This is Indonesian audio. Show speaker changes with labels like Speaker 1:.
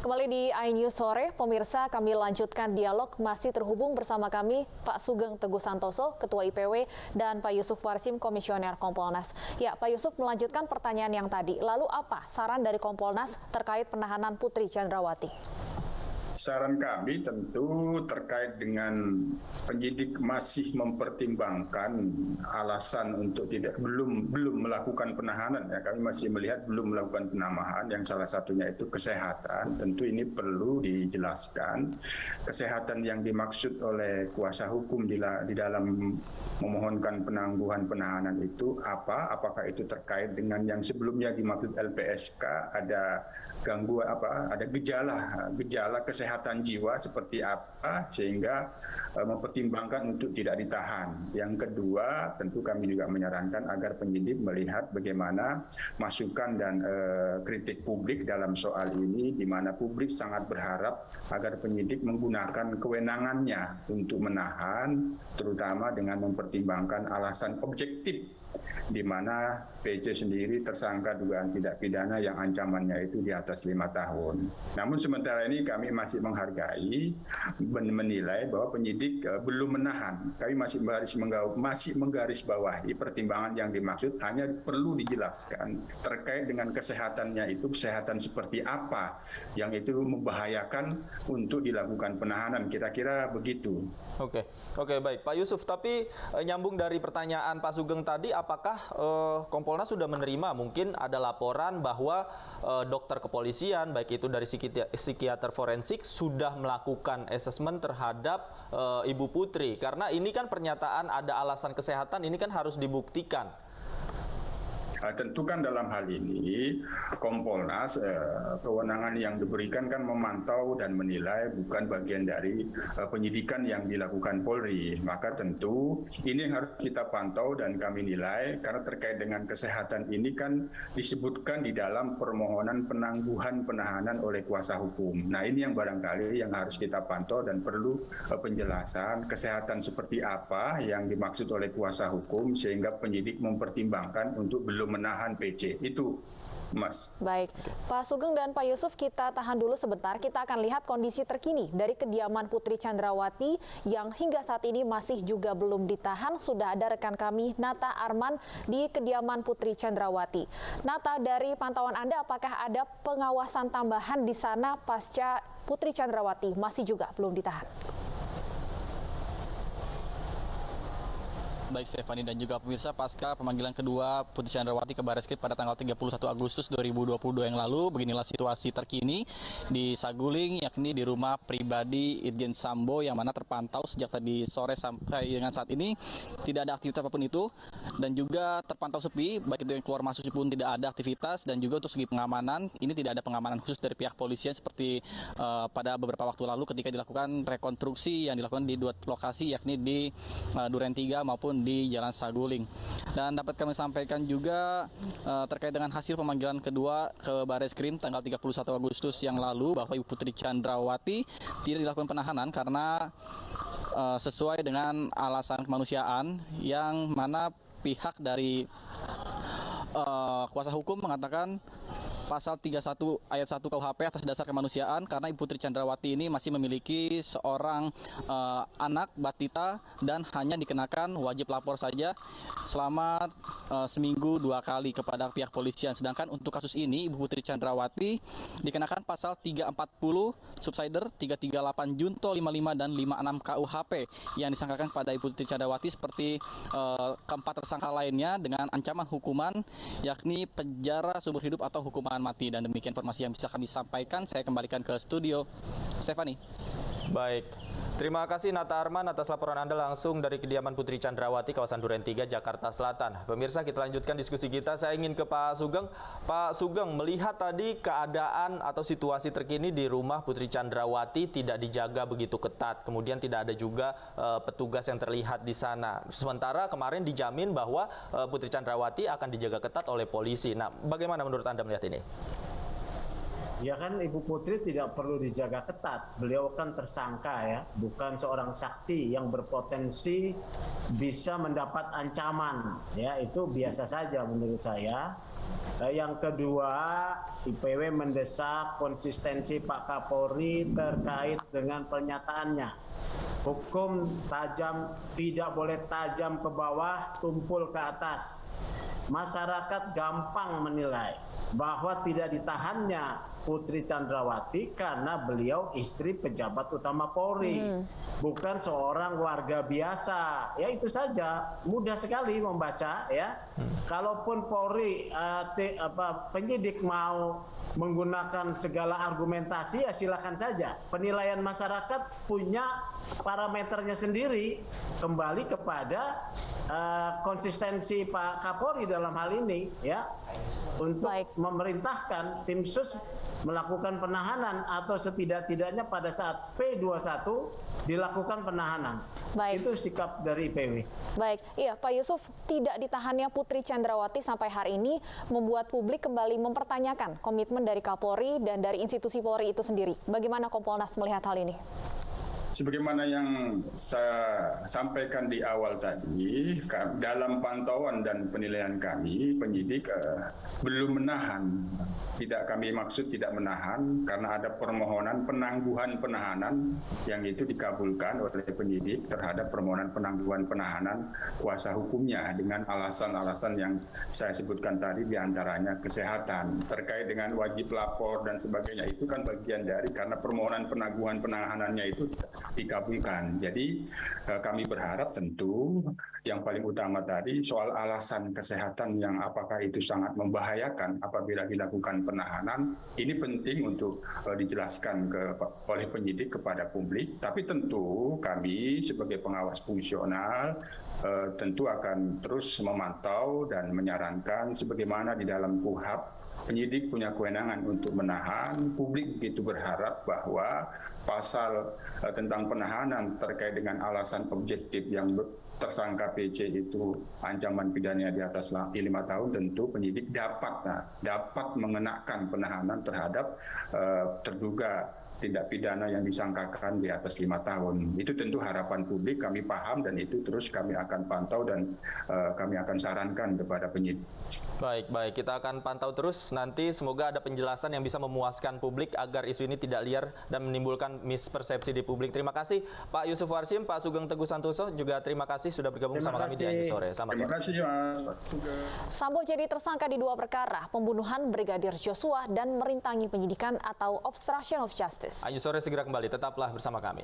Speaker 1: Kembali di iNews Sore, pemirsa, kami lanjutkan dialog. Masih terhubung bersama kami Pak Sugeng Teguh Santoso, Ketua IPW, dan Pak Yusuf Warsim, Komisioner Kompolnas. Ya, Pak Yusuf, melanjutkan pertanyaan yang tadi. Lalu apa saran dari Kompolnas terkait penahanan Putri Chandrawati?
Speaker 2: Saran kami tentu terkait dengan penyidik masih mempertimbangkan alasan untuk belum melakukan penahanan. Ya, kami masih melihat belum melakukan penahanan, yang salah satunya itu kesehatan. Tentu ini perlu dijelaskan. Kesehatan yang dimaksud oleh kuasa hukum di dalam memohonkan penangguhan penahanan itu apa? Apakah itu terkait dengan yang sebelumnya dimaksud LPSK, ada gangguan ada gejala kesehatan jiwa seperti apa sehingga mempertimbangkan untuk tidak ditahan. Yang kedua, tentu kami juga menyarankan agar penyidik melihat bagaimana masukan dan kritik publik dalam soal ini, di mana publik sangat berharap agar penyidik menggunakan kewenangannya untuk menahan, terutama dengan mempertimbangkan alasan objektif, di mana PC sendiri tersangka dugaan tindak pidana yang ancamannya itu di atas 5 tahun. Namun sementara ini kami masih menghargai, menilai bahwa penyidik belum menahan. Kami masih menggarisbawahi pertimbangan yang dimaksud, hanya perlu dijelaskan terkait dengan kesehatannya itu, kesehatan seperti apa yang itu membahayakan untuk dilakukan penahanan. Kira-kira begitu.
Speaker 3: Oke, baik Pak Yusuf. Tapi nyambung dari pertanyaan Pak Sugeng tadi, apakah Kompolnas sudah menerima mungkin ada laporan bahwa dokter kepolisian, baik itu dari psikiater forensik, sudah melakukan asesmen terhadap Ibu Putri? Karena ini kan pernyataan ada alasan kesehatan, ini kan harus dibuktikan.
Speaker 2: Tentu kan dalam hal ini Kompolnas kewenangan yang diberikan kan memantau dan menilai, bukan bagian dari penyidikan yang dilakukan Polri. Maka tentu ini yang harus kita pantau dan kami nilai, karena terkait dengan kesehatan ini kan disebutkan di dalam permohonan penangguhan penahanan oleh kuasa hukum. Nah, ini yang barangkali yang harus kita pantau dan perlu penjelasan kesehatan seperti apa yang dimaksud oleh kuasa hukum sehingga penyidik mempertimbangkan untuk belum menahan PC itu, Mas.
Speaker 1: Baik, Pak Sugeng dan Pak Yusuf, kita tahan dulu sebentar. Kita akan lihat kondisi terkini dari kediaman Putri Chandrawati yang hingga saat ini masih juga belum ditahan. Sudah ada rekan kami Nata Arman di kediaman Putri Chandrawati. Nata, dari pantauan Anda, apakah ada pengawasan tambahan di sana pasca Putri Chandrawati masih juga belum ditahan?
Speaker 4: Baik Stefani dan juga pemirsa, pasca pemanggilan kedua Putri Chandrawati ke Bareskrim pada tanggal 31 Agustus 2022 yang lalu, beginilah situasi terkini di Saguling, yakni di rumah pribadi Irjen Sambo, yang mana terpantau sejak tadi sore sampai dengan saat ini tidak ada aktivitas apapun itu, dan juga terpantau sepi, baik itu yang keluar masuk pun tidak ada aktivitas, dan juga untuk segi pengamanan, ini tidak ada pengamanan khusus dari pihak polisian seperti pada beberapa waktu lalu ketika dilakukan rekonstruksi yang dilakukan di dua lokasi, yakni di Duren 3 maupun di Jalan Saguling. Dan dapat kami sampaikan juga terkait dengan hasil pemanggilan kedua ke Bareskrim tanggal 31 Agustus yang lalu, bahwa Ibu Putri Chandrawati tidak dilakukan penahanan karena sesuai dengan alasan kemanusiaan, yang mana pihak dari kuasa hukum mengatakan Pasal 31 ayat 1 KUHP atas dasar kemanusiaan, karena Ibu Putri Chandrawati ini masih memiliki seorang anak batita dan hanya dikenakan wajib lapor saja selama seminggu 2 kali kepada pihak polisian. Sedangkan untuk kasus ini Ibu Putri Chandrawati dikenakan pasal 340 subsider 338 Junto 55 dan 56 KUHP yang disangkakan pada Ibu Putri Chandrawati seperti keempat tersangka lainnya dengan ancaman hukuman yakni penjara seumur hidup atau hukuman mati. Dan demikian informasi yang bisa kami sampaikan. Saya kembalikan ke studio, Stefani.
Speaker 3: Baik, terima kasih Nata Arman atas laporan Anda langsung dari kediaman Putri Chandrawati, kawasan Duren 3, Jakarta Selatan. Pemirsa, kita lanjutkan diskusi kita. Saya ingin ke Pak Sugeng. Pak Sugeng, melihat tadi keadaan atau situasi terkini di rumah Putri Chandrawati tidak dijaga begitu ketat, kemudian tidak ada juga petugas yang terlihat di sana. Sementara kemarin dijamin bahwa Putri Chandrawati akan dijaga ketat oleh polisi. Nah, bagaimana menurut Anda melihat ini?
Speaker 5: Ya kan Ibu Putri tidak perlu dijaga ketat. Beliau kan tersangka ya, bukan seorang saksi yang berpotensi bisa mendapat ancaman. Ya, itu biasa saja menurut saya. Yang kedua, IPW mendesak konsistensi Pak Kapolri terkait dengan pernyataannya. Hukum tajam tidak boleh tajam ke bawah, tumpul ke atas. Masyarakat gampang menilai bahwa tidak ditahannya Putri Chandrawati karena beliau istri pejabat utama Polri, bukan seorang warga biasa. Ya itu saja, mudah sekali membaca ya. Kalaupun Polri penyidik mau menggunakan segala argumentasi ya silakan saja. Penilaian masyarakat punya parameternya sendiri, kembali kepada konsistensi Pak Kapolri dalam hal ini ya, untuk memerintahkan tim sus melakukan penahanan atau setidak-tidaknya pada saat P21 dilakukan penahanan.
Speaker 1: Baik.
Speaker 5: Itu sikap dari IPW.
Speaker 1: Baik, iya Pak Yusuf, tidak ditahannya Putri Chandrawati sampai hari ini membuat publik kembali mempertanyakan komitmen dari Kapolri dan dari institusi Polri itu sendiri. Bagaimana Kompolnas melihat hal ini?
Speaker 2: Sebagaimana yang saya sampaikan di awal tadi, dalam pantauan dan penilaian kami, penyidik belum menahan. Tidak kami maksud tidak menahan, karena ada permohonan penangguhan penahanan yang itu dikabulkan oleh penyidik terhadap permohonan penangguhan penahanan kuasa hukumnya dengan alasan-alasan yang saya sebutkan tadi, diantaranya kesehatan, terkait dengan wajib lapor dan sebagainya. Itu kan bagian dari karena permohonan penangguhan penahanannya itu dikabulkan. Jadi kami berharap tentu yang paling utama tadi soal alasan kesehatan yang apakah itu sangat membahayakan apabila dilakukan penahanan, ini penting untuk dijelaskan oleh penyidik kepada publik. Tapi tentu kami sebagai pengawas fungsional tentu akan terus memantau dan menyarankan sebagaimana di dalam KUHP penyidik punya kewenangan untuk menahan. Publik begitu berharap bahwa pasal tentang penahanan terkait dengan alasan objektif yang tersangka PC itu ancaman pidananya di atas 5 tahun, tentu penyidik dapat mengenakan penahanan terhadap terduga tindak pidana yang disangkakan di atas 5 tahun. Itu tentu harapan publik, kami paham dan itu terus kami akan pantau dan kami akan sarankan kepada penyidik.
Speaker 3: Baik, kita akan pantau terus nanti, semoga ada penjelasan yang bisa memuaskan publik agar isu ini tidak liar dan menimbulkan mispersepsi di publik. Terima kasih Pak Yusuf Warsim, Pak Sugeng Teguh Santoso, juga terima kasih sudah bergabung bersama kami di Anju Sore. Selamat sore.
Speaker 2: Terima kasih Mas.
Speaker 1: Sambo jadi tersangka di 2 perkara, pembunuhan Brigadir Joshua dan merintangi penyidikan atau obstruction of justice.
Speaker 3: Anju Sore segera kembali, tetaplah bersama kami.